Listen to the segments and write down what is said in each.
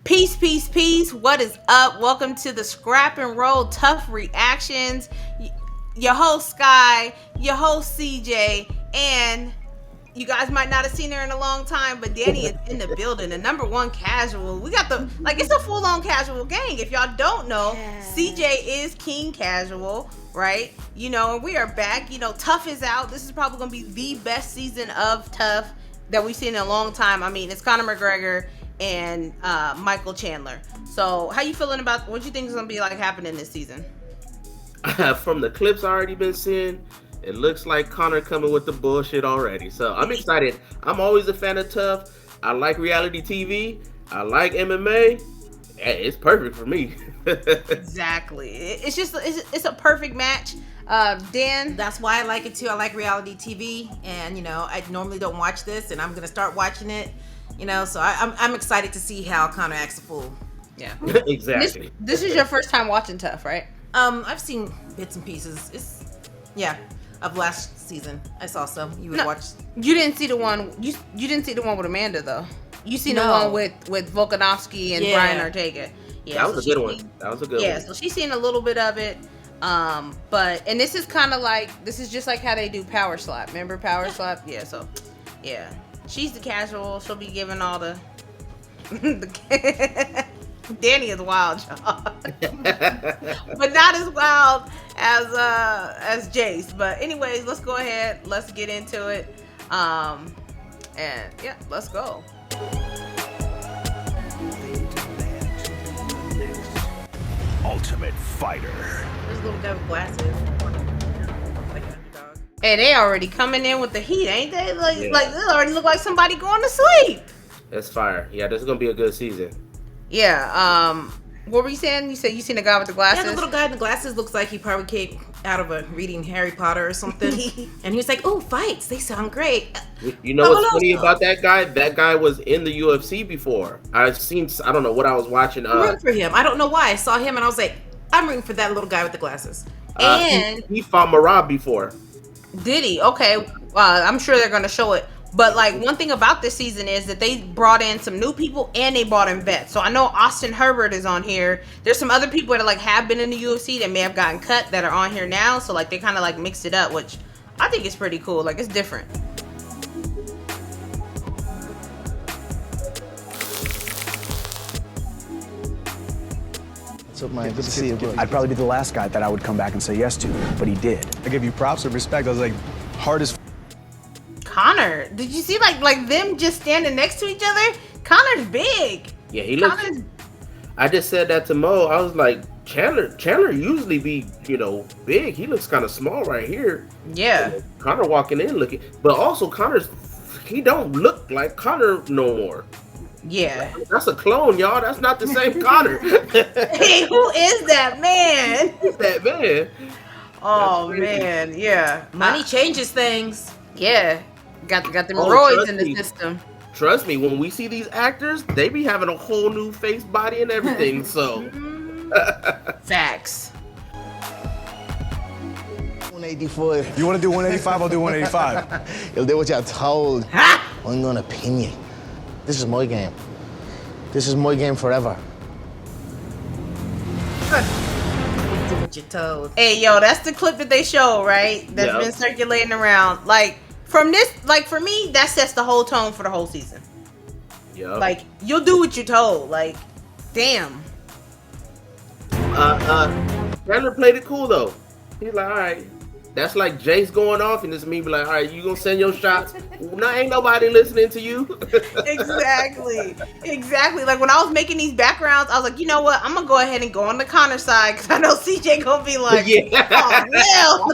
Peace, peace, peace. What is up? Welcome to the Scrap and Roll Tough Reactions. Your host Sky, your host CJ, and you guys might not have seen her in a long time, but Dani is in the building. The number one casual. We got it's a full-on casual gang. If y'all don't know, CJ is King Casual, right? And we are back. TUF is out. This is probably going to be the best season of TUF that we've seen in a long time. I mean, it's Conor McGregor and Michael Chandler. So how you feeling about what you think is going to be like happening this season? From the clips I already been seeing, it looks like Conor coming with the bullshit already. So I'm excited. I'm always a fan of TUF. I like reality TV. I like MMA. It's perfect for me. Exactly. It's a perfect match. Dan? That's why I like it too. I like reality TV, and I normally don't watch this, and I'm gonna start watching it. So I'm excited to see how Conor acts a fool. Yeah. Exactly. This is your first time watching TUF, right? I've seen bits and pieces. Of last season. I saw some. You would watch. You didn't see the one. You didn't see the one with Amanda though. You seen the one with Volkanovski and Brian Ortega. Yeah, that was a good one. That was a good one. Yeah, so she's seen a little bit of it. But this is kind of like, this is just like how they do Power Slap. Remember Power Slap? Yeah. So, yeah, she's the casual. She'll be giving all the. Dani is wild, y'all. But not as wild as Jace. But anyways, let's go ahead. Let's get into it. And yeah, let's go. Ultimate Fighter. There's a little guy with glasses. Like an underdog. Hey, they already coming in with the heat, ain't they? Like they already look like somebody going to sleep. That's fire. Yeah, this is gonna be a good season. Yeah. What were you saying? You said you seen a guy with the glasses? Yeah, the little guy in the glasses looks like he probably came out of reading Harry Potter or something. And he was like, "Oh, fights! They sound great." You know what's funny about that guy? That guy was in the UFC before. I don't know what I was watching. I'm rooting for him. I don't know why. I saw him and I was like, I'm rooting for that little guy with the glasses. And he fought Marab before. Did he? Okay. I'm sure they're gonna show it. But one thing about this season is that they brought in some new people and they brought in vets. So I know Austin Herbert is on here. There's some other people that have been in the UFC that may have gotten cut that are on here now. So they kind of mixed it up, which I think is pretty cool. It's different. Good to see you. I'd probably be the last guy that I would come back and say yes to, but he did. I give you props and respect. I was like, hard as Conor, did you see like them just standing next to each other? Conor's big. Yeah, he looks. I just said that to Mo. I was like, Chandler usually be big. He looks kind of small right here. Yeah. Conor walking in looking, but also he don't look like Conor no more. Yeah. That's a clone, y'all. That's not the same Conor. Hey, who is that man? Who's that man? Oh man, yeah. Money changes things. Yeah. Got them roids in the system. Trust me, when we see these actors, they be having a whole new face, body, and everything. So facts. 184. You want to do 185? I'll do 185. You'll do what you're told. I'm gonna pin you. This is my game. This is my game forever. Do what you're told. Hey, yo, that's the clip that they show, right? That's been circulating around. From this, for me, that sets the whole tone for the whole season. Yeah. You'll do what you're told. Damn. Chandler played it cool though. He's like, all right. That's like Jace going off, and it's me be like, all right, you gonna send your shots? No, ain't nobody listening to you. Exactly. When I was making these backgrounds, I was like, you know what? I'm gonna go ahead and go on the Conor side because I know CJ gonna be like, oh hell.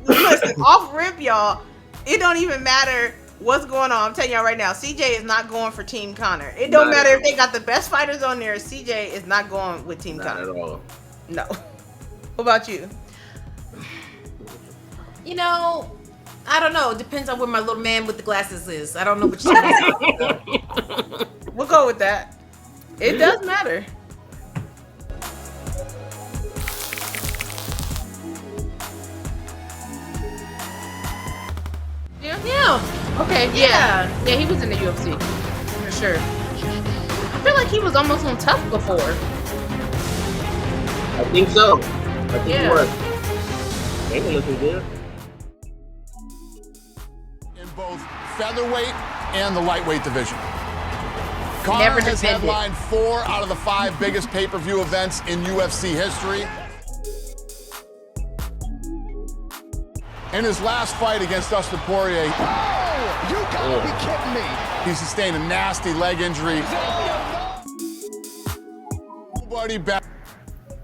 Listen, off rip, y'all. It don't even matter what's going on. I'm telling y'all right now, CJ is not going for Team Conor. It don't matter if they got the best fighters on there. CJ is not going with Team Conor. Not at all. No. What about you? I don't know. It depends on where my little man with the glasses is. I don't know which team. We'll go with that. It does matter. Yeah. Okay. Yeah. He was in the UFC for sure. I feel like he was almost on TUF before. I think so. I think Yeah. he was. They were looking good. In both featherweight and the lightweight division. Never Conor has defended. headlined 4 out of the 5 biggest pay-per-view events in UFC history. In his last fight against Dustin Poirier, You gotta be kidding me. he sustained a nasty leg injury. Nobody back.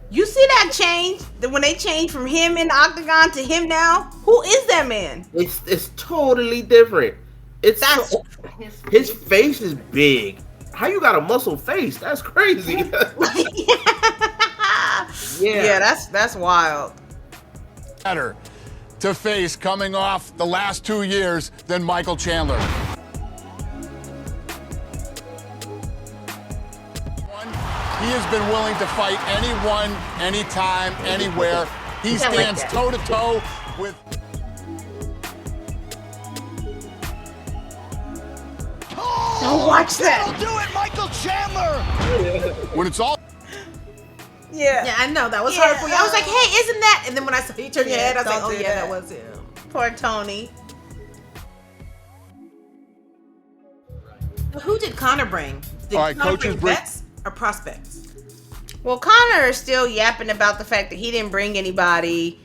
You see that change? When they changed from him in the octagon to him now? Who is that man? It's totally different. That's His face is big. How you got a muscle face? That's crazy. yeah, that's wild. better to face coming off the last 2 years than Michael Chandler. He has been willing to fight anyone, anytime, anywhere. He stands toe to toe with. Don't watch that. That'll do it, Michael Chandler. When it's all. Yeah, I know that was hard for you. I was like, hey, isn't that? And then when I saw you turn your head, I was like, don't oh do yeah, that. that was him. Poor Tony. Who did Conor bring? Did All right, Conor coaches bring bring- vets or prospects? Well, Conor is still yapping about the fact that he didn't bring anybody.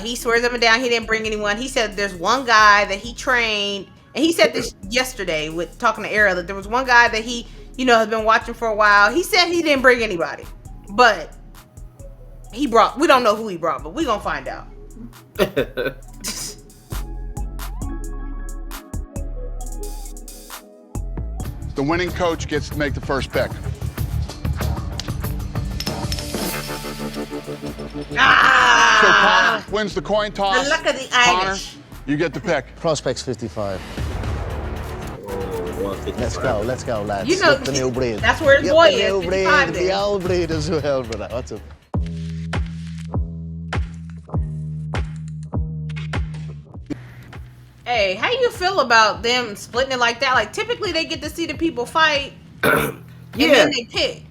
He swears up and down he didn't bring anyone. He said there's one guy that he trained, and he said this yesterday with talking to Era, that there was one guy that he, has been watching for a while. He said he didn't bring anybody, but we don't know who he brought, but we gonna find out. The winning coach gets to make the first pick. So Conor wins the coin toss. The luck of the Conor, Irish. you get the pick. Prospects 55. Let's go, lads. You know, Get the new breed. that's where his Get boy the is, new 55 breed, then. the old breed as well, brother. What's up? Hey, how you feel about them splitting it like that? Like typically they get to see the people fight, and then they pick.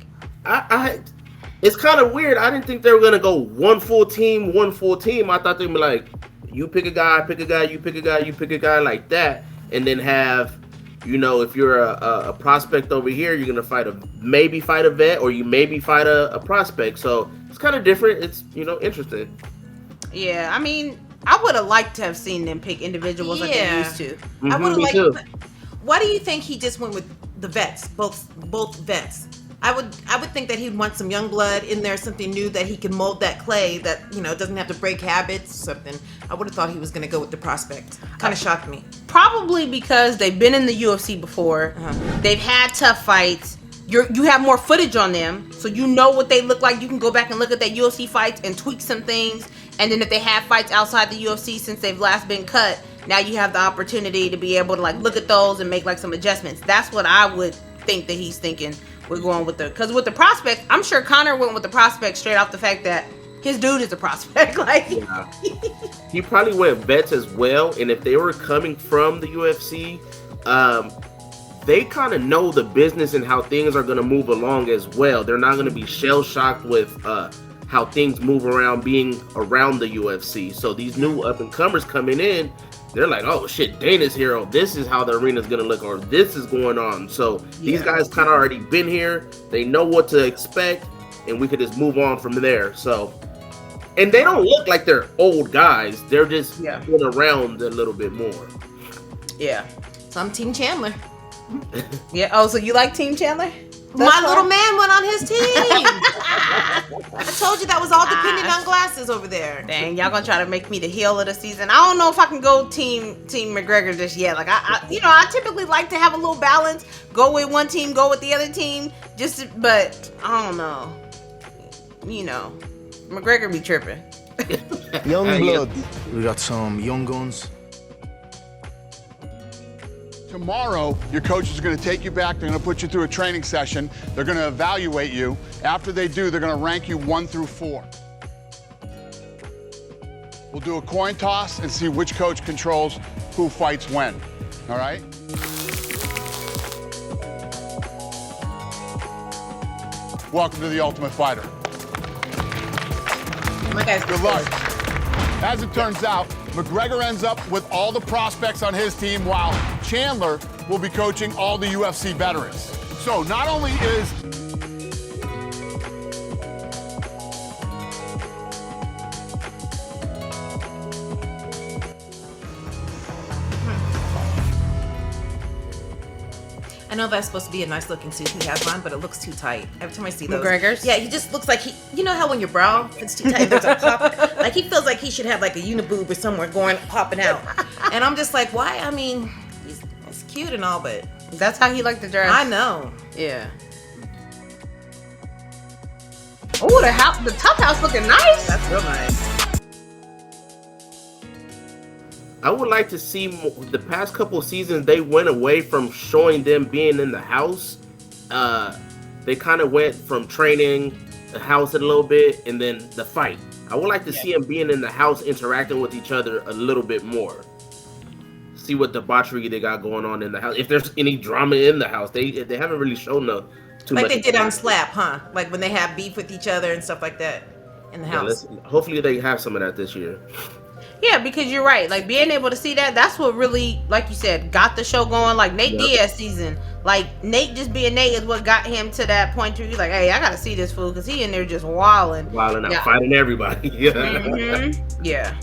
It's kind of weird. I didn't think they were gonna go one full team. I thought they'd be like, you pick a guy, you pick a guy, you pick a guy like that, and then have, if you're a prospect over here, you're gonna maybe fight a vet, or you maybe fight a prospect. So it's kind of different. It's interesting. Yeah, I mean, I would have liked to have seen them pick individuals like they used to. I would have me liked. too. Why do you think he just went with the vets, both vets? I would think that he'd want some young blood in there, something new that he can mold that clay that doesn't have to break habits, something. I would have thought he was going to go with the prospect. Kind of shocked me. Probably because they've been in the UFC before. They've had tough fights. You have more footage on them, so you know what they look like. You can go back and look at their UFC fights and tweak some things. And then if they have fights outside the UFC since they've last been cut, now you have the opportunity to be able to look at those and make some adjustments. That's what I would think that he's thinking. We're going with because with the prospect, I'm sure Conor went with the prospect straight off the fact that his dude is a prospect. He probably went vets as well, and if they were coming from the UFC, they kind of know the business and how things are going to move along as well. They're not going to be shell-shocked with how things move around being around the UFC. So these new up-and-comers coming in, they're like, oh shit, Dana's here. Oh, this is how the arena's going to look, or this is going on. So these guys kind of already been here. They know what to expect, and we could just move on from there. So, and they don't look like they're old guys. They're just been around a little bit more. Yeah. So I'm Team Chandler. Yeah. Oh, so you like Team Chandler? My little man went on his team. I told you that was all dependent on glasses over there. Dang, y'all gonna try to make me the heel of the season. I don't know if I can go Team McGregor just yet. I typically like to have a little balance. Go with one team, go with the other team. But I don't know. McGregor be tripping. Young blood. We got some young guns. Tomorrow, your coach is going to take you back. They're going to put you through a training session. They're going to evaluate you. After they do, they're going to rank you 1 through 4. We'll do a coin toss and see which coach controls who fights when. All right? welcome to The Ultimate Fighter. My guy's Good luck. As it turns out, McGregor ends up with all the prospects on his team, while Chandler will be coaching all the UFC veterans. So not only is I know that's supposed to be a nice looking suit he has on, but it looks too tight. Every time I see those. McGregor's? Yeah, he just looks like you know how when your brow it's too tight, there's a pop? Like he feels like he should have like a uniboob or somewhere popping out. And I'm just like, why? I mean, it's cute and all, but. That's how he liked to dress. I know. Yeah. Oh, the top house looking nice. That's real nice. I would like to see the past couple of seasons. They went away from showing them being in the house. They kind of went from training the house a little bit and then the fight. I would like to see them being in the house, interacting with each other a little bit more. See what debauchery they got going on in the house. If there's any drama in the house, they haven't really shown too much. Like they did on Slap, huh? Like when they have beef with each other and stuff like that in the house. Hopefully they have some of that this year. Yeah, because you're right. Like being able to see that's what really, like you said, got the show going. Like Nate Diaz season. Like Nate just being Nate is what got him to that point where he's like, hey, I gotta see this fool because he in there just wilding Out, fighting everybody. Yeah. Mm-hmm. Yeah.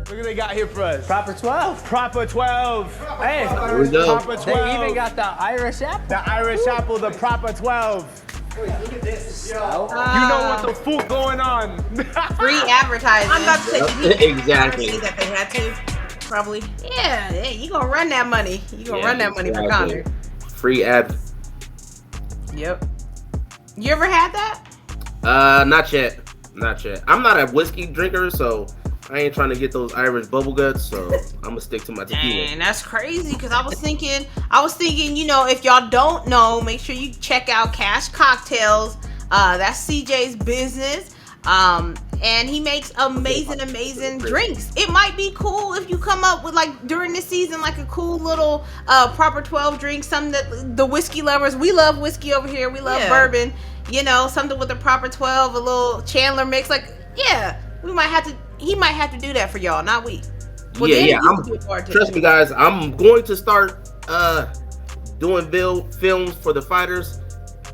Look what they got here for us. Proper 12. Proper 12. Hey, Here we go. Proper 12. They even got the Irish apple. The Irish apple, the proper 12. Wait, look at this. You know what the fuck going on. Free advertising. I'm about to say Exactly. that they had to, probably. Yeah, you gonna run that money. You gonna run that money for Conor. Free ad. Yep. You ever had that? Not yet. I'm not a whiskey drinker, so I ain't trying to get those Irish bubble guts, so I'm gonna stick to my tequila. Dang, that's crazy. Because I was thinking, if y'all don't know, make sure you check out Cash Cocktails. That's CJ's business. And he makes amazing drinks. It might be cool if you come up with like during this season, like a cool little proper 12 drink. Something that the whiskey lovers, we love whiskey over here. We love bourbon. You know, something with a proper 12, a little Chandler mix. Like, yeah, he might have to do that for y'all, not we. Well, Trust me, guys. I'm going to start doing films for the fighters.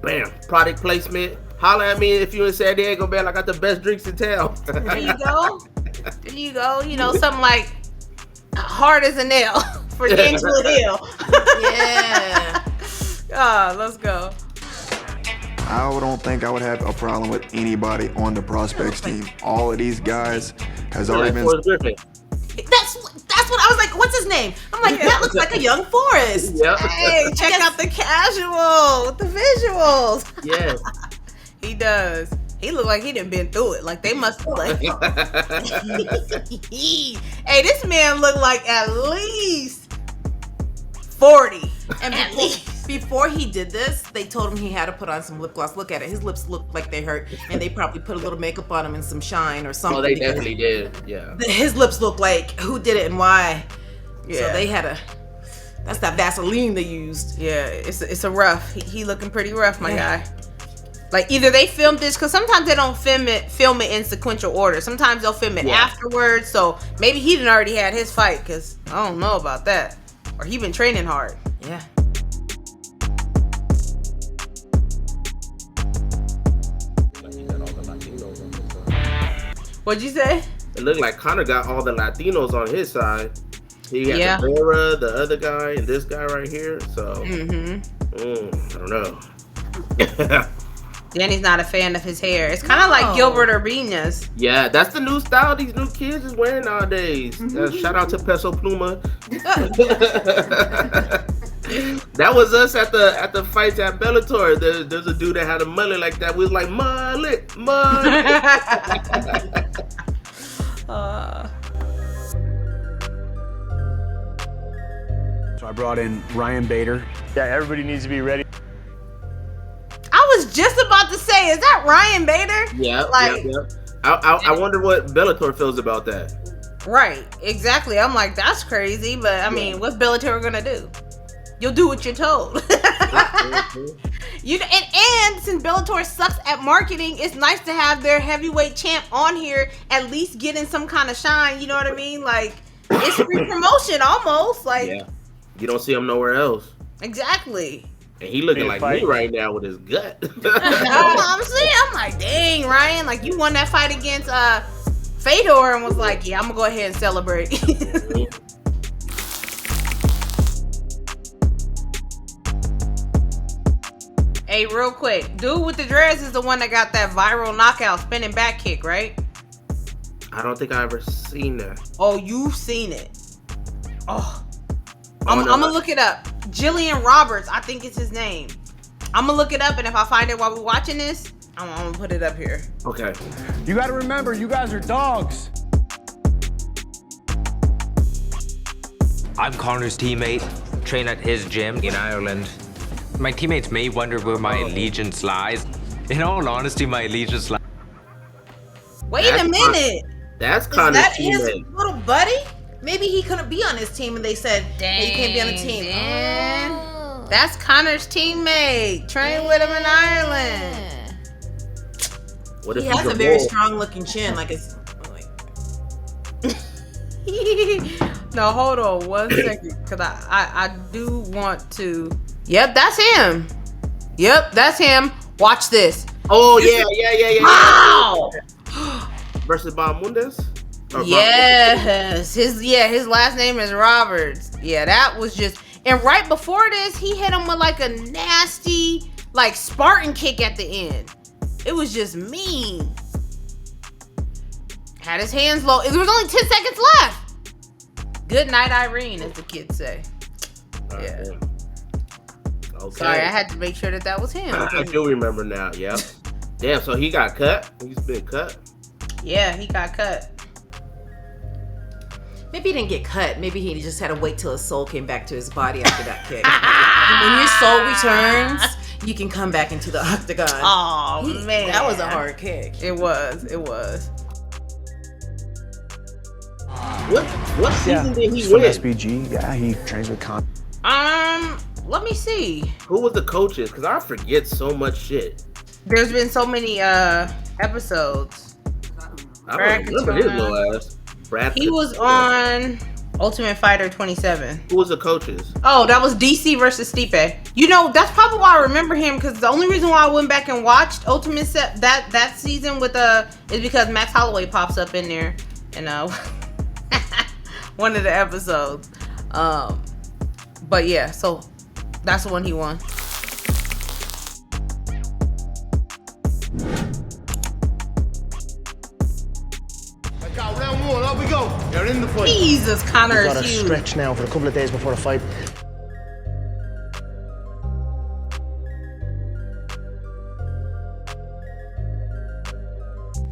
Bam, product placement. Holla at me if you in San Diego, man. I got the best drinks in town. There you go. You know, something like hard as a nail for D'Angelo Hill. Yeah. Let's go. I don't think I would have a problem with anybody on the prospects team. All of these guys has already been. That's what I was like. What's his name? I'm like, that looks like a young Forrest. Yep. Hey, check out the casual with the visuals. Yeah. He does. He look like he done been through it. Like they must like. Hey, this man look like at least 40. And before he did this, they told him he had to put on some lip gloss. Look at it. His lips look like they hurt, and they probably put a little makeup on him and some shine or something. Oh, they definitely did. Yeah. His lips look like who did it and why. Yeah. So they had that's that Vaseline they used. Yeah, it's a rough. He looking pretty rough, my guy. Like either they filmed this because sometimes they don't film it in sequential order. Sometimes they'll film it afterwards. So maybe he done already had his fight because I don't know about that, or he been training hard. Yeah. What'd you say? It looked like Conor got all the Latinos on his side. He got the Vera, the other guy, and this guy right here. So, I don't know. Danny's not a fan of his hair. It's kind of like Gilbert Urbina's. Yeah, that's the new style these new kids is wearing nowadays. Shout out to Peso Pluma. That was us at the fights at Bellator. There's a dude that had a mullet like that. We was like, mullet. So I brought in Ryan Bader. Yeah, everybody needs to be ready. I was just about to say, is that Ryan Bader? Yeah, I wonder what Bellator feels about that. Right, exactly. I'm like, that's crazy, but I mean, what's Bellator gonna do? You'll do what you're told. And since Bellator sucks at marketing, it's nice to have their heavyweight champ on here, at least getting some kind of shine. You know what I mean? Like, it's free promotion almost. Like, you don't see him nowhere else. Exactly. And he looking like me right now with his gut. I'm saying, I'm like, dang, Ryan, like you won that fight against Fedor and was like, yeah, I'm gonna go ahead and celebrate. Hey, real quick, dude with the dreads is the one that got that viral knockout spinning back kick, right? I don't think I ever seen that. Oh, you've seen it. Oh, I'm gonna look it up. Jillian Roberts, I think it's his name. I'm gonna look it up, and if I find it while we're watching this, I'm gonna put it up here. Okay. You gotta remember, you guys are dogs. I'm Conor's teammate, train at his gym in Ireland. My teammates may wonder where my allegiance lies. In all honesty, my allegiance lies. Wait a minute. That's Conor's Is that his teammate. little buddy? Maybe he couldn't be on his team and they said, hey, you can't be on the team. Oh. That's Conor's teammate. Train with him in Ireland. What if He has a very strong looking chin. Like it's. No, hold on 1 second. Because I do want to. Yep, that's him. Yep, that's him. Watch this. Oh, yeah. Wow. Versus Bahamundes? Yes. His last name is Roberts. Yeah, that was just. And right before this, he hit him with like a nasty, like Spartan kick at the end. It was just mean. Had his hands low. There was only 10 seconds left. Good night, Irene, as the kids say. Yeah. Okay. Sorry, I had to make sure that was him. I do remember now. Yep. Damn. So he got cut. He's been cut. Yeah, he got cut. Maybe he didn't get cut. Maybe he just had to wait till his soul came back to his body after that kick. When your soul returns, you can come back into the octagon. Oh, man. That was a hard kick. It was. What season did he He's from win? SBG. Yeah, he trains with Conor. Let me see. Who was the coaches? Because I forget so much shit. There's been so many episodes. I don't remember his little ass. Brad. He was on Ultimate Fighter 27. Who was the coaches? Oh, that was DC versus Stipe. You know, that's probably why I remember him, because the only reason why I went back and watched Ultimate that season with is because Max Holloway pops up in there in one of the episodes. But yeah, so that's the one he won. Round one, up we go. You're in the fight. Jesus, Conor Got is to huge. stretch now for a couple of days before the fight.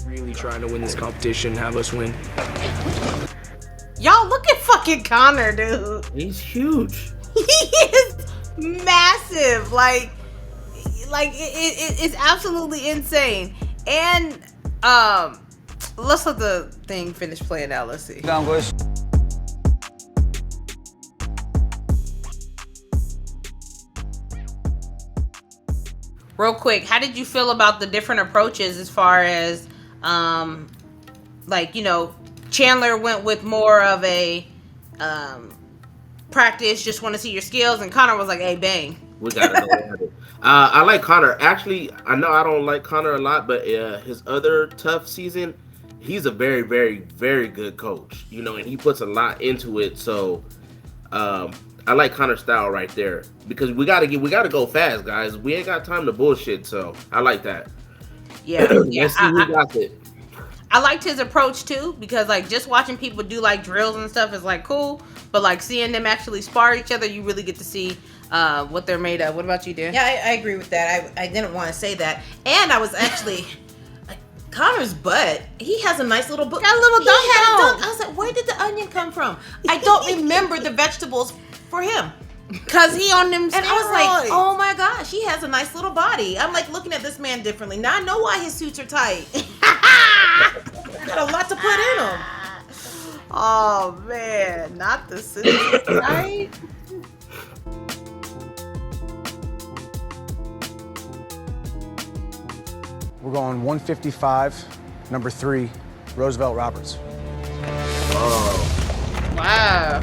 Really trying to win this competition, have us win. Y'all look at fucking Conor, dude. He's huge. He is massive. Like it's absolutely insane. And let's let the thing finish playing out. Let's see. Down, boys. Real quick, how did you feel about the different approaches as far as like, you know, Chandler went with more of a practice, just want to see your skills, and Conor was like, hey, bang. We gotta go at it. I like Conor. Actually, I know I don't like Conor a lot, but his other TUF season, he's a very, very, very good coach. You know, and he puts a lot into it. So I like Conor's style right there, because we gotta go fast, guys. We ain't got time to bullshit. So I like that. Yeah, Let's see who got it. I liked his approach too, because like just watching people do like drills and stuff is like cool, but like seeing them actually spar each other, you really get to see what they're made of. What about you, Dan? Yeah, I agree with that. I didn't want to say that. And I was actually, Conor's butt, he has a nice little butt. Got a little dunk. I was like, where did the onion come from? I don't remember the vegetables for him. Cause he on them steroids. And I was like, oh my gosh, he has a nice little body. I'm like looking at this man differently. Now I know why his suits are tight. Got a lot to put in them. Oh man, not the scissors, right? We're going 155, number 3, Roosevelt Roberts. Oh, Wow.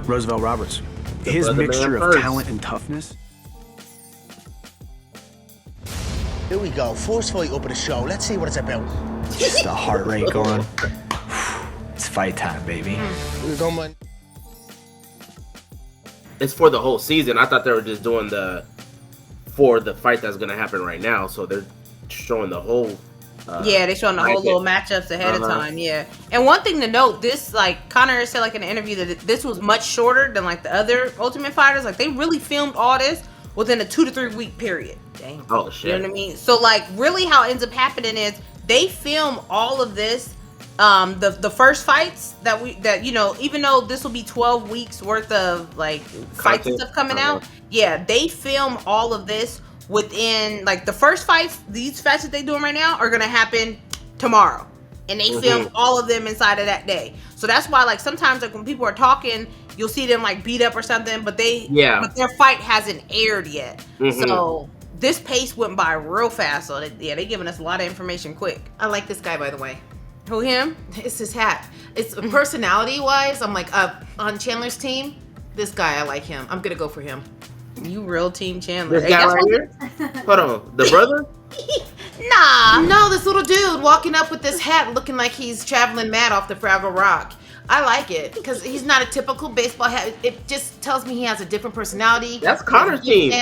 Roosevelt Roberts. His brother man mixture of first. talent and toughness. Here we go. First fight up at the show. Let's see what it's about. Just the heart rate going. It's fight time, baby. We're going. it's for the whole season. I thought they were just doing for the fight that's gonna happen right now. So they're showing the whole. Yeah, they're showing the whole little matchups ahead of time. Yeah, and one thing to note, this like Conor said like in an interview that this was much shorter than like the other Ultimate Fighters. Like they really filmed all this within a 2 to 3 week period. Dang. Oh shit. You know what I mean? So like really how it ends up happening is they film all of this. The first fights that you know, even though this will be 12 weeks worth of like fights and stuff coming out, yeah, they film all of this within like the first fights. These fights that they doing right now are gonna happen tomorrow, and they film all of them inside of that day. So that's why like sometimes like when people are talking, you'll see them like beat up or something, but but their fight hasn't aired yet. So this pace went by real fast. So they giving us a lot of information quick. I like this guy, by the way. Who, him? It's his hat. It's personality wise. I'm like on Chandler's team. This guy, I like him. I'm gonna go for him. You real Team Chandler. This guy right here? Hold on, the brother? Nah. No, this little dude walking up with this hat looking like he's traveling mad off the Fraggle Rock. I like it because he's not a typical baseball hat. It just tells me he has a different personality. That's Conor's team.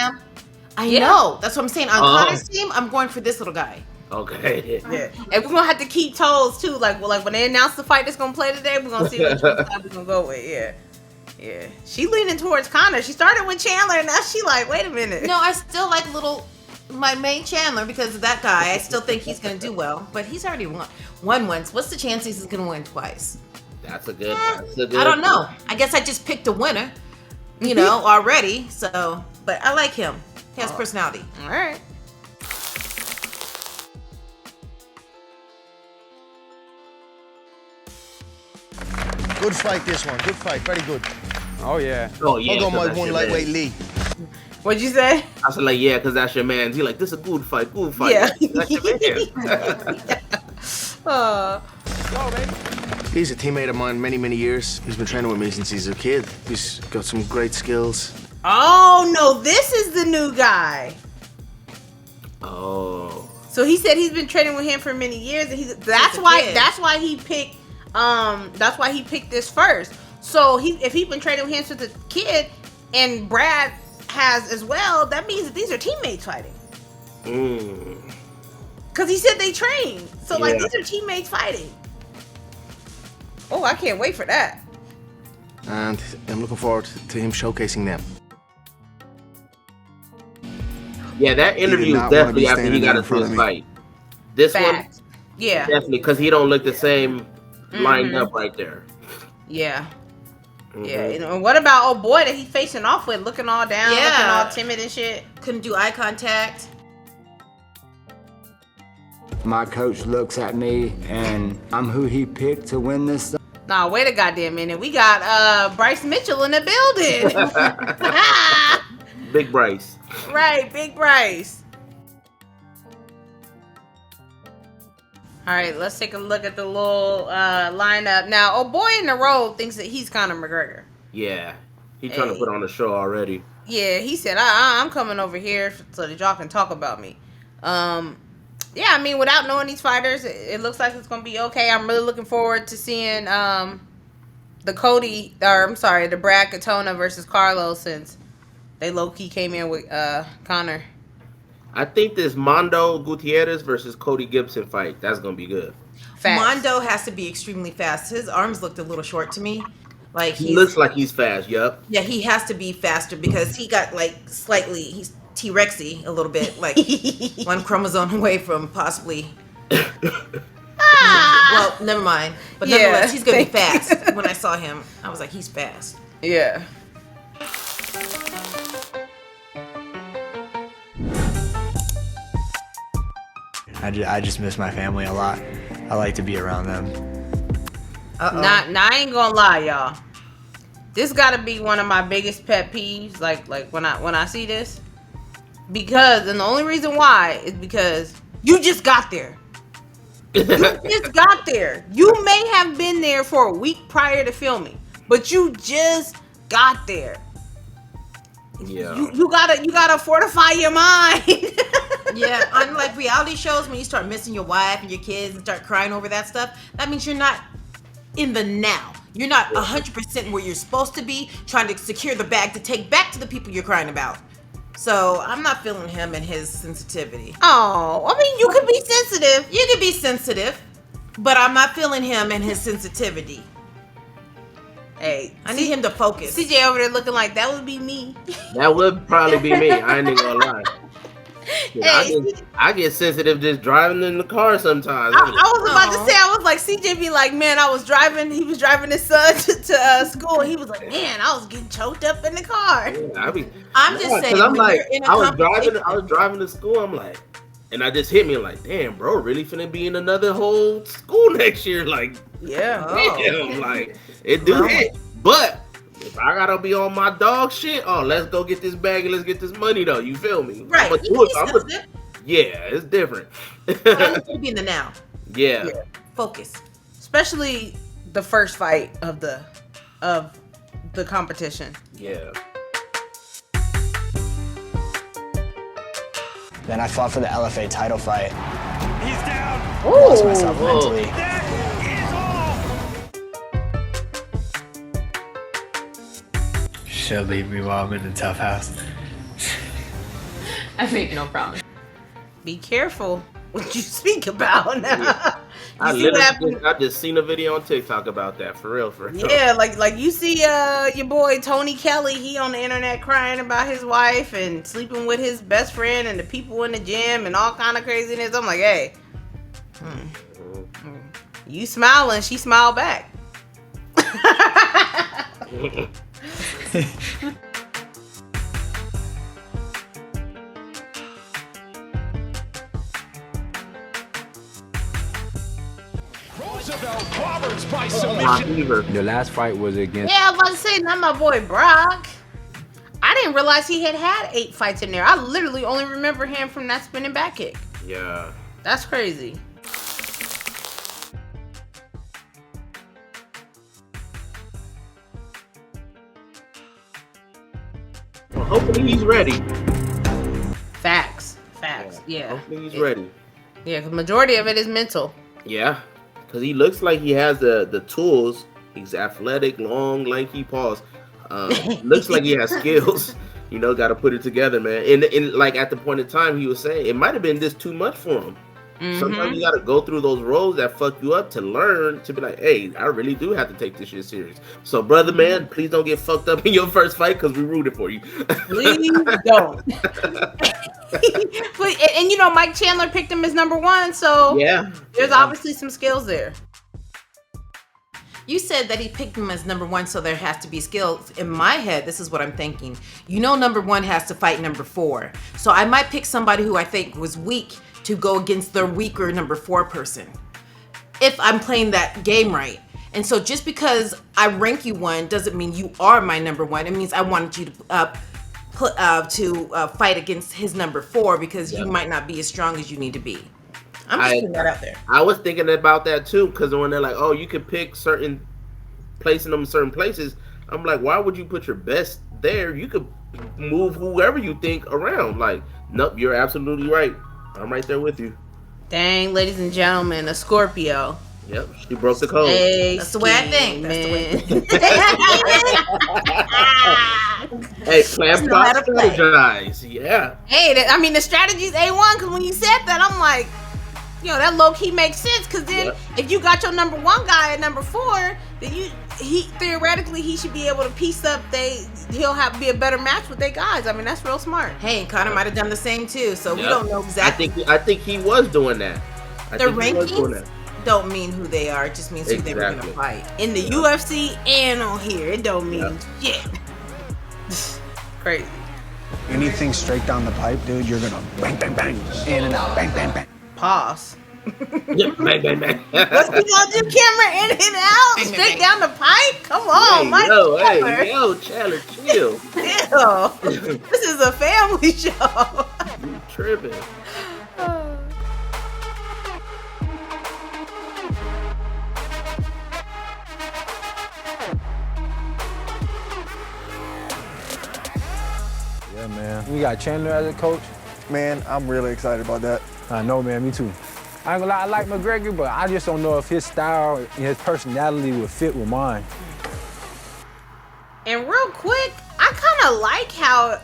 I know. That's what I'm saying. On Conor's team, I'm going for this little guy. Okay. Yeah. And we're gonna have to keep toes too. Like when they announce the fight that's gonna play today, we're gonna see which side we're gonna go with. Yeah. Yeah. She leaning towards Conor. She started with Chandler and now she like, wait a minute. No, I still like my main Chandler because of that guy. I still think he's gonna do well, but he's already won once. What's the chances he's gonna win twice? That's a good. I don't know. I guess I just picked a winner, you know, already. So, but I like him. He has personality. All right. Good fight, this one. Good fight. Very good. Oh, yeah. Oh, yeah. I'll go my one lightweight Lee. What'd you say? I said, like, yeah, because that's your man. He like, this is a good fight. Good fight. Yeah. That's your man. He's a teammate of mine many, many years. He's been training with me since he's a kid. He's got some great skills. Oh no, this is the new guy. Oh. So he said he's been training with him for many years, and that's why he picked this first. So if he's been training with him since a kid, and Brad has as well, that means that these are teammates fighting. Cause he said they train, so like these are teammates fighting. Oh, I can't wait for that. And I'm looking forward to him showcasing them. Yeah, that interview is definitely after he got into his fight. This one, yeah, definitely, because he don't look the same lined up right there. Yeah. Yeah, and what about old boy that he's facing off with, looking all down, looking all timid and shit? Couldn't do eye contact. My coach looks at me, and I'm who he picked to win this. Nah, wait a goddamn minute. We got Bryce Mitchell in the building. Big Bryce. Right, Big Bryce. All right, let's take a look at the little lineup. Now, old boy in the road thinks that he's Conor McGregor. Yeah, he's trying to put on a show already. Yeah, he said, I'm coming over here so that y'all can talk about me. Yeah, I mean, without knowing these fighters, it looks like it's going to be okay. I'm really looking forward to seeing the Brad Katona versus Carlos, since they low-key came in with Conor. I think this Mondo Gutierrez versus Cody Gibson fight, that's going to be good. Fast. Mondo has to be extremely fast. His arms looked a little short to me. Like he looks like he's fast, yup. Yeah, he has to be faster because he got like he's T-Rexy a little bit, like one chromosome away from possibly. Well, never mind. But nonetheless, he's gonna be fast. When I saw him, I was like, he's fast. Yeah. I just miss my family a lot. I like to be around them. I ain't gonna lie, y'all. This gotta be one of my biggest pet peeves. Like when I see this, and the only reason why is because you just got there. You just got there. You may have been there for a week prior to filming, but you just got there. Yeah. You gotta fortify your mind. Yeah, unlike reality shows, when you start missing your wife and your kids and start crying over that stuff, that means you're not in the now. You're not 100% where you're supposed to be, trying to secure the bag to take back to the people you're crying about. So I'm not feeling him and his sensitivity. Oh, I mean, you could be sensitive. You could be sensitive, but I'm not feeling him and his sensitivity. Hey, I need him to focus. CJ over there looking like that would be me. That would probably be me. I ain't even gonna lie. I get sensitive just driving in the car sometimes. I was about to say, I was like, CJ be like, man, he was driving his son to school, and he was like, man, I was getting choked up in the car. Yeah, I'm just saying, I'm like, I was driving to school, I'm like, and I just hit me like, damn, bro, really finna be in another whole school next year, like, yeah, damn, like, it do hit, but if I gotta be on my dog shit, let's go get this bag and let's get this money though. You feel me? Right. Yeah, it's different. But I need you to be in the now. Yeah. Focus. Especially the first fight of the competition. Yeah. Then I fought for the LFA title fight. He's down. Lost myself mentally. She'll leave me while I'm in the tough house. I make no promise. Be careful what you speak about now. Yeah. I just seen a video on TikTok about that, for real. Yeah, like you see your boy Tony Kelly, he on the internet crying about his wife and sleeping with his best friend and the people in the gym and all kind of craziness. I'm like, hey, you smiling, she smiled back. Roosevelt Roberts by submission. The last fight was against. Yeah, I was about to say, not my boy Brock. I didn't realize he had 8 fights in there. I literally only remember him from that spinning back kick. Yeah. That's crazy. Well, hopefully he's ready. Facts. Yeah. Hopefully he's ready. Yeah, because majority of it is mental. Yeah. Because he looks like he has the tools. He's athletic, long, lanky paws. Looks like he has skills. You know, got to put it together, man. And like at the point in time, he was saying it might have been this too much for him. Sometimes you got to go through those roads that fuck you up to learn to be like, hey, I really do have to take this shit serious. So, brother, man, please don't get fucked up in your first fight because we rooted for you. Please don't. And you know, Mike Chandler picked him as #1, so yeah, there's obviously some skills there. You said that he picked him as #1, so there has to be skills. In my head, this is what I'm thinking. You know, #1 has to fight #4. So I might pick somebody who I think was weak to go against the weaker #4 person, if I'm playing that game right. And so just because I rank you 1 doesn't mean you are my #1. It means I wanted you to fight against his #4 because you might not be as strong as you need to be. I'm just putting that out there. I was thinking about that too, because when they're like, oh, you could pick placing them in certain places, I'm like, why would you put your best there? You could move whoever you think around. Like, nope, you're absolutely right. I'm right there with you. Dang, ladies and gentlemen, a Scorpio. Yep, she broke the code. That's the way I think. That's the way I think. Hey, plan, plot, strategize. Yeah. Hey, I mean, the strategy's A1, because when you said that, I'm like, you know, that low-key makes sense, because then if you got your #1 guy at #4, then he theoretically he should be able to piece up he'll be a better match with their guys. I mean, that's real smart. Hey, Conor might have done the same too, so we don't know exactly. I think he was doing that. The rankings don't mean who they are, it just means who they were gonna fight. In the UFC and on here, it don't mean shit. Crazy. Anything straight down the pipe, dude, you're gonna bang, bang, bang, in and out, bang, bang, bang. Pause. Yeah, bang, bang, bang. What's he gonna do? Camera in and out, Bang, straight bang. down the pipe. Come on, Hey, Michael Chandler. hey, yo, Chandler, chill. Ew. This is a family show. You tripping. Yeah, man. We got Chandler as a coach. Man, I'm really excited about that. I know, man. Me too. I ain't gonna lie, I like McGregor, but I just don't know if his style and his personality would fit with mine. And real quick, I kind of like how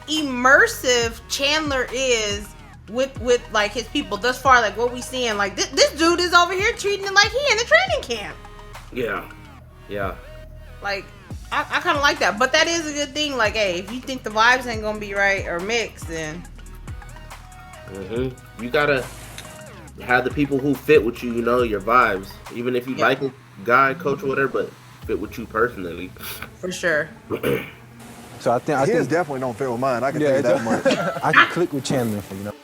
immersive Chandler is with like his people thus far. Like what we seeing, like this dude is over here treating it like he in a training camp. Yeah. Like I kind of like that, but that is a good thing. Like, hey, if you think the vibes ain't gonna be right or mixed, then You gotta have the people who fit with you. You know your vibes, even if you like a guy, coach, or whatever, but fit with you personally. for sure. So I think His definitely don't fit with mine. I can tell you that much. I can click with Chandler, you know.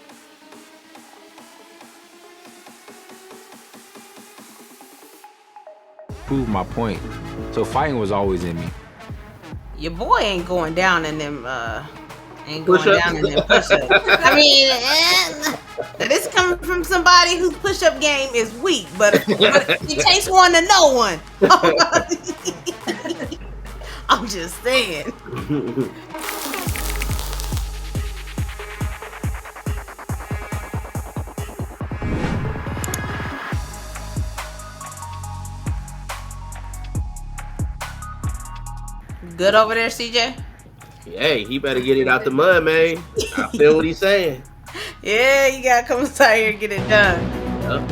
Prove my point. So fighting was always in me. Your boy ain't going down in them Push-ups? push-ups. I mean, this coming from somebody whose push-up game is weak, but it takes one to know one. I'm just saying. Good over there, CJ? Hey, he better get it out the mud, man. I feel what he's saying. Yeah, you gotta come inside here and get it done. Yep.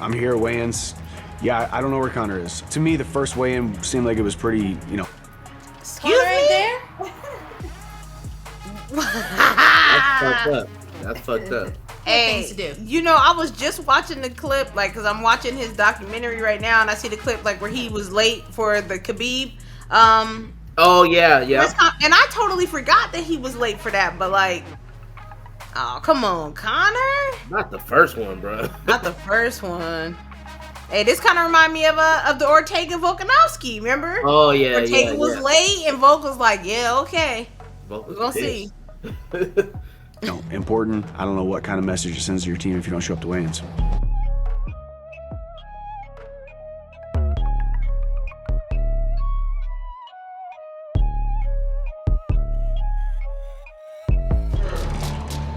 I'm here at weigh-ins. Yeah, I don't know where Conor is. To me, the first weigh-in seemed like it was pretty, you know. Excuse me? That's fucked up. That's fucked up. Hey, Things to do. you know, I was just watching the clip, like, because I'm watching his documentary right now, and I see the clip, like, where he was late for the Khabib. Oh, yeah. And I totally forgot that he was late for that, but, like, oh, come on, Conor? Not the first one, bro. Not the first one. Hey, this kind of remind me of the Ortega Volkanovski, remember? Oh, yeah, Ortega was late, and Volk was like, yeah, okay. Volk was We're gonna pissed. see. You know, important. I don't know what kind of message it sends to your team if you don't show up to weigh-ins.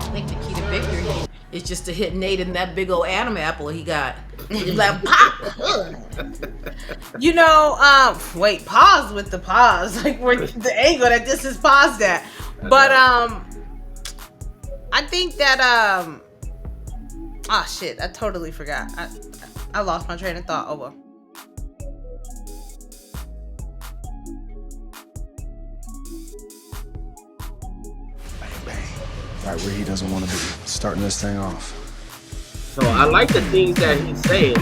I think the key to victory is just to hit Nate in that big old Adam apple he got. He's like, pop! You know, wait, pause with the pause. Like, where the angle that this is paused at. But, I think that, shit, I totally forgot. I lost my train of thought. Oh, well. Right where he doesn't want to be. Starting this thing off. So I like the things that he's saying.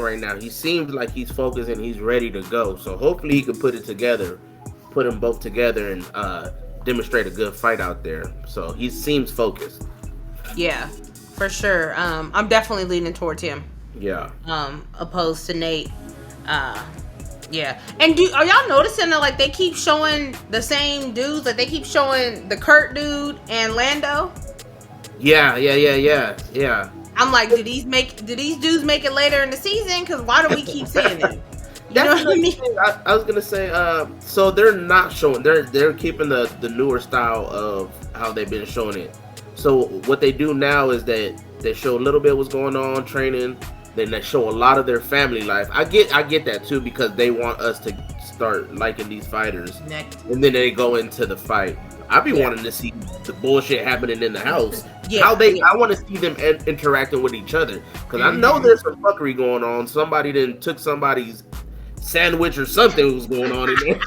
Right now. He seems like he's focused and he's ready to go. So hopefully he can put them both together and demonstrate a good fight out there. So he seems focused. Yeah, for sure. I'm definitely leaning towards him. Yeah. Opposed to Nate. Yeah. And are y'all noticing that, like, they keep showing the same dudes? Like, they keep showing the Kurt dude and Lando? Yeah. I'm like, do these dudes make it later in the season? Because why do we keep seeing them? You know what I mean? I was gonna say, so they're not showing. They're keeping the newer style of how they've been showing it. So what they do now is that they show a little bit what's going on training. Then they show a lot of their family life. I get that too, because they want us to start liking these fighters. And then they go into the fight. I be wanting to see the bullshit happening in the house. Yeah. I want to see them interacting with each other, because I know there's some fuckery going on. Somebody then took somebody's sandwich or something was going on in there.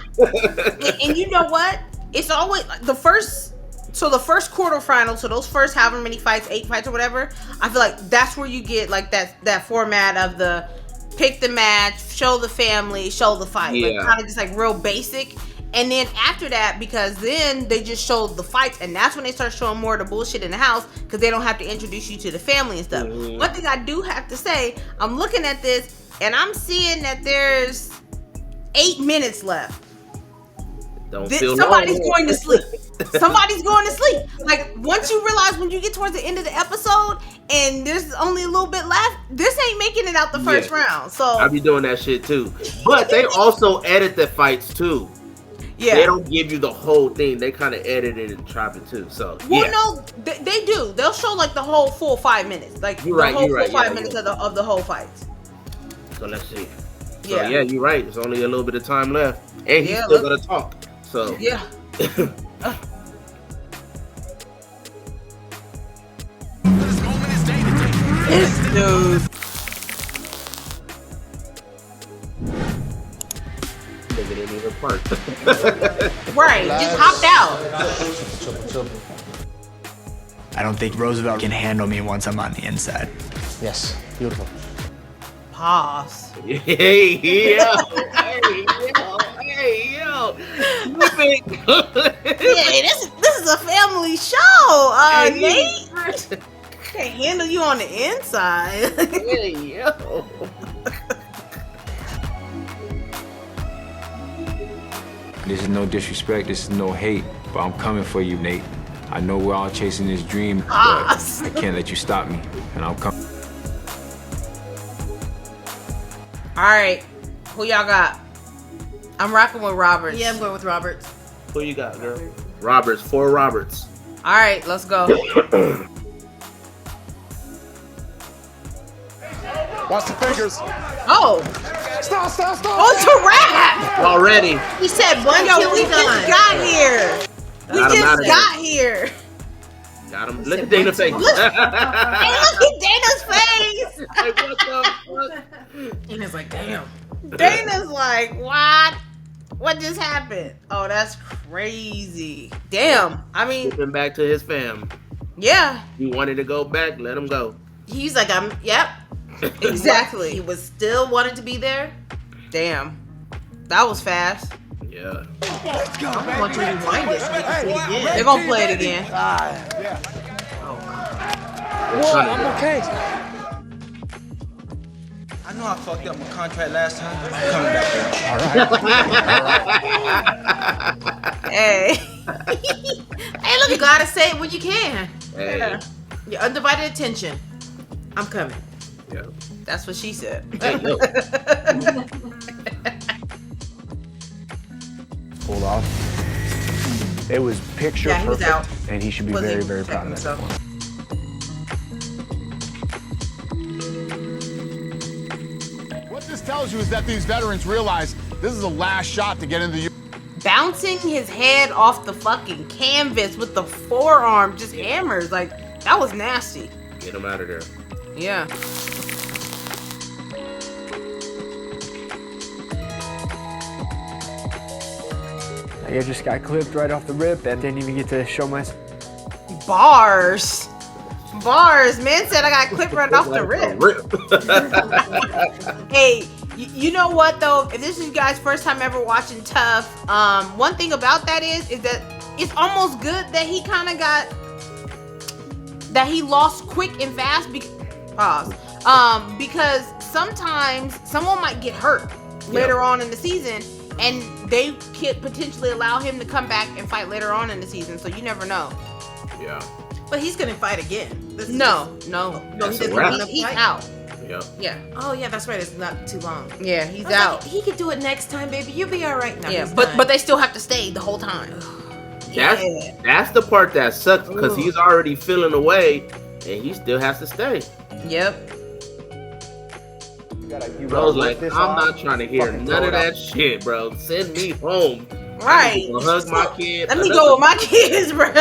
and you know what? It's always like the first quarterfinal, so those first however many fights, 8 fights or whatever, I feel like that's where you get like that format of the pick the match, show the family, show the fight. Yeah. Like kind of just like real basic. And then after that, because then they just showed the fights, and that's when they start showing more of the bullshit in the house, because they don't have to introduce you to the family and stuff. One thing I do have to say, I'm looking at this, and I'm seeing that there's 8 minutes left. Somebody's going to sleep. Somebody's going to sleep. Like, once you realize when you get towards the end of the episode and there's only a little bit left, this ain't making it out the first round. So I'll be doing that shit too. But they also edit the fights too. Yeah. They don't give you the whole thing. They kind of edit it and chop it too. So no, they do. They'll show like the whole full 5 minutes. Like the whole full 5 minutes of the whole fights. So let's see. So yeah, you're right. There's only a little bit of time left. And he's still gonna talk. So yeah. This dude. They didn't even part. Right, just hopped out. I don't think Roosevelt can handle me once I'm on the inside. Yes, beautiful. Pause. Hey, yo. Yeah, this is a family show. Nate can't handle you on the inside. Hey, yo. This is no disrespect, this is no hate, but I'm coming for you, Nate. I know we're all chasing this dream, but I can't let you stop me, and I'm coming. All right, who y'all got? I'm rocking with Roberts. Yeah, I'm going with Roberts. Who you got, girl? Roberts, 4 Roberts. All right, let's go. Watch the fingers. Oh. Stop. Oh, it's a wrap. Already. He said one till we done. Got here. We just got here. Got him. Look at Dana's face. Hey, look at Dana's face. Like, what the fuck? Dana's like, damn. Dana's like, what? What just happened? Oh, that's crazy. Damn. I mean, Skipping back to his fam. Yeah. He wanted to go back. Let him go. He's like, yep. Exactly. He was still wanted to be there. Damn. That was fast. Yeah. Let's go, I want you to rewind it so they can see it again. They're gonna play it again. Whoa, I'm okay. I know I fucked up my contract last time. I'm coming back there. Hey. Hey, look, you gotta say it when you can. Hey. Yeah. Your undivided attention. I'm coming. Yeah. That's what she said. Hey, yo. Pulled off. It was picture Yeah, he was perfect, out. and he should be Wasn't very, even very checking proud of that. himself. What this tells you is that these veterans realize this is the last shot to get into the Bouncing his head off the fucking canvas with the forearm, just hammers. Like, that was nasty. Get him out of there. Yeah. I just got clipped right off the rip and didn't even get to show my... Bars. Man said I got clipped right off the rip. Hey, you know what though? If this is you guys' first time ever watching TUF, one thing about that is that it's almost good that he kind of he lost quick and fast. Because sometimes someone might get hurt later on in the season, and they could potentially allow him to come back and fight later on in the season. So you never know. Yeah. But he's gonna fight again. No, he doesn't wrap. want to he's fight. out. Yeah. Yeah. Oh yeah, that's right. It's not too long. Yeah, he's I was out. like, he could do it next time, baby. You'll be all right. No, Yeah, he's but not. they still have to stay the whole time. That's the part that sucks because he's already feeling away and he still has to stay. Yep. Bro's like, I'm not trying to hear none of that shit, bro. Send me home. Right. Hug my kid. Let me go with my kids, bro.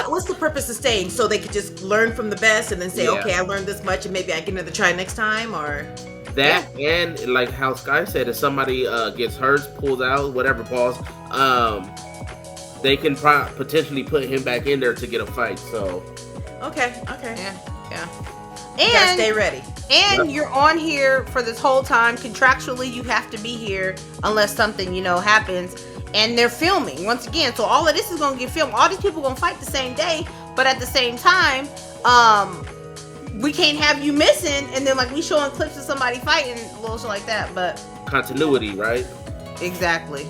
What's the purpose of staying? So they could just learn from the best and then say, Yeah. okay, I learned this much and maybe I get another try next time, or That and like how Sky said, if somebody gets hurt, pulls out, whatever, pause, they can potentially put him back in there to get a fight. So okay. Yeah. You gotta And stay ready. And you're on here for this whole time. Contractually, you have to be here unless something, happens. and they're filming once again. So all of this is gonna get filmed. All these people gonna fight the same day, but at the same time, we can't have you missing, and then like we showing clips of somebody fighting, a little shit like that. But continuity, right? Exactly.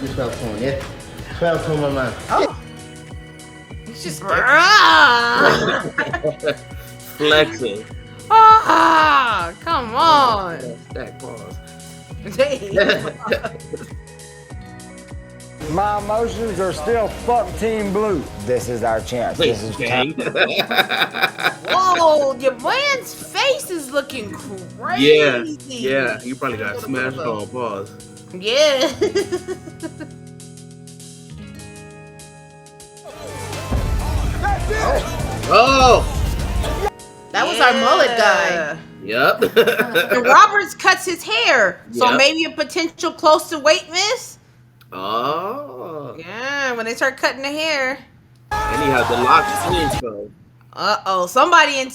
Just 12 tone, yeah? 12 tone, my man. Oh. It's just flexing. Ah, come on. That pause. My emotions are still fuck Team Blue. This is our chance. This is time. Whoa, your man's face is looking crazy. Yeah, you probably got smashed on pause. Yeah. Oh! That was our mullet guy. Yep. And Roberts cuts his hair, so Yep. maybe a potential close to weight miss. Oh. Yeah, when they start cutting the hair. And he has the locks in, so. Somebody in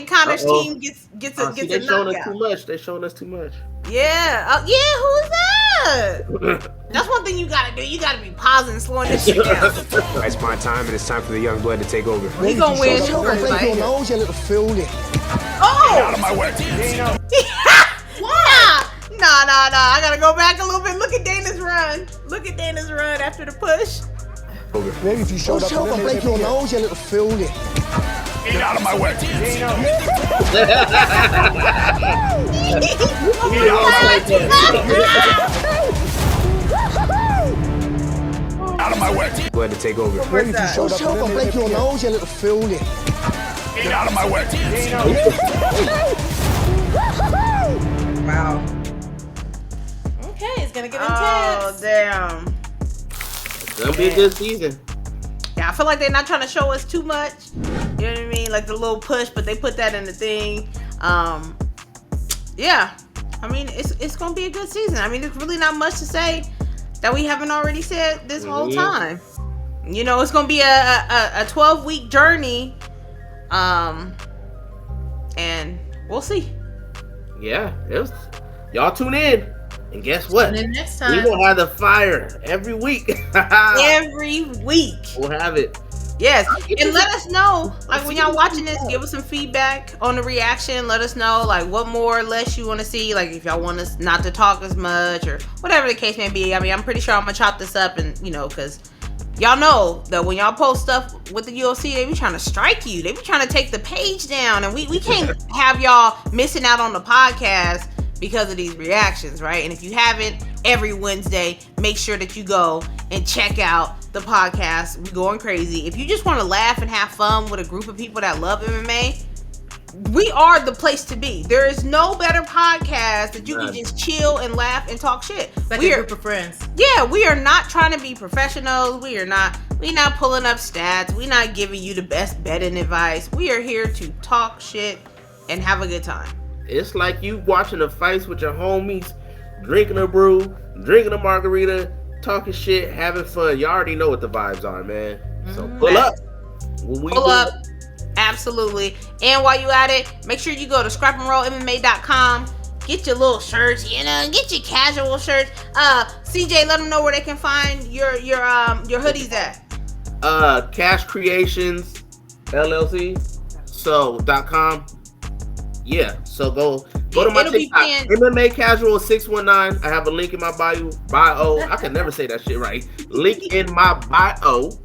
Conor's team gets a They showing us knockout. too much. They showing us too much. Yeah. Who's that? That's one thing you gotta do. You gotta be pausing, slowing this shit down. It's my time, and it's time for the young blood to take over. He gonna win first, Break your right? nose, you little filthy. Oh! Out of my way. Nah. I gotta go back a little bit. Look at Dana's run. Look at Dana's run after the push. Maybe if you showed up and break your nose, you little filthy. Get out of my way. Out of my way. Blood to take over. Maybe if you showed up and break your nose, you little filthy. Get out of my way. Wow. Okay, it's gonna get intense. Oh damn. It's gonna be a good season. Yeah, I feel like they're not trying to show us too much. You know what I mean? Like the little push, but they put that in the thing. Yeah. I mean, it's gonna be a good season. I mean, there's really not much to say that we haven't already said this whole time. You know, it's gonna be a 12-week journey. And we'll see. Yeah, y'all tune in. And guess what? Tune in next We time. will have the fire every week. Every week. We'll have it. Yes, and let us know, like when y'all watching this, give us some feedback on the reaction. Let us know, like what more or less you want to see. Like if y'all want us not to talk as much or whatever the case may be. I mean, I'm pretty sure I'm gonna chop this up, and because y'all know that when y'all post stuff with the UFC, they be trying to strike you. They be trying to take the page down, and we can't have y'all missing out on the podcast because of these reactions, right? And if you haven't, every Wednesday, make sure that you go and check out the podcast. We going crazy. If you just want to laugh and have fun with a group of people that love MMA, we are the place to be. There is no better podcast that you can just chill and laugh and talk shit. Like a group of friends. Yeah, we are not trying to be professionals. We not pulling up stats. We not giving you the best betting advice. We are here to talk shit and have a good time. It's like you watching the fights with your homies, drinking a brew, drinking a margarita, talking shit, having fun. You already know what the vibes are, man. So pull up. Pull up. Absolutely. And while you at it, make sure you go to scrapandrollmma.com. Get your little shirts, get your casual shirts. CJ, let them know where they can find your hoodies at. Cash Creations LLC. So.com. Yeah, so go to my TikTok. MMA Casual 619. I have a link in my bio. I can never say that shit right. Link in my bio.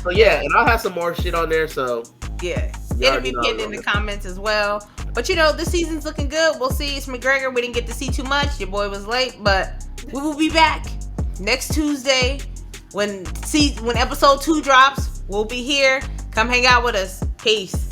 So yeah, and I'll have some more shit on there. So yeah, it'll be pinned in the comments as well. But this season's looking good. We'll see. It's McGregor. We didn't get to see too much. Your boy was late, but we will be back next Tuesday when episode 2 drops. We'll be here. Come hang out with us. Peace.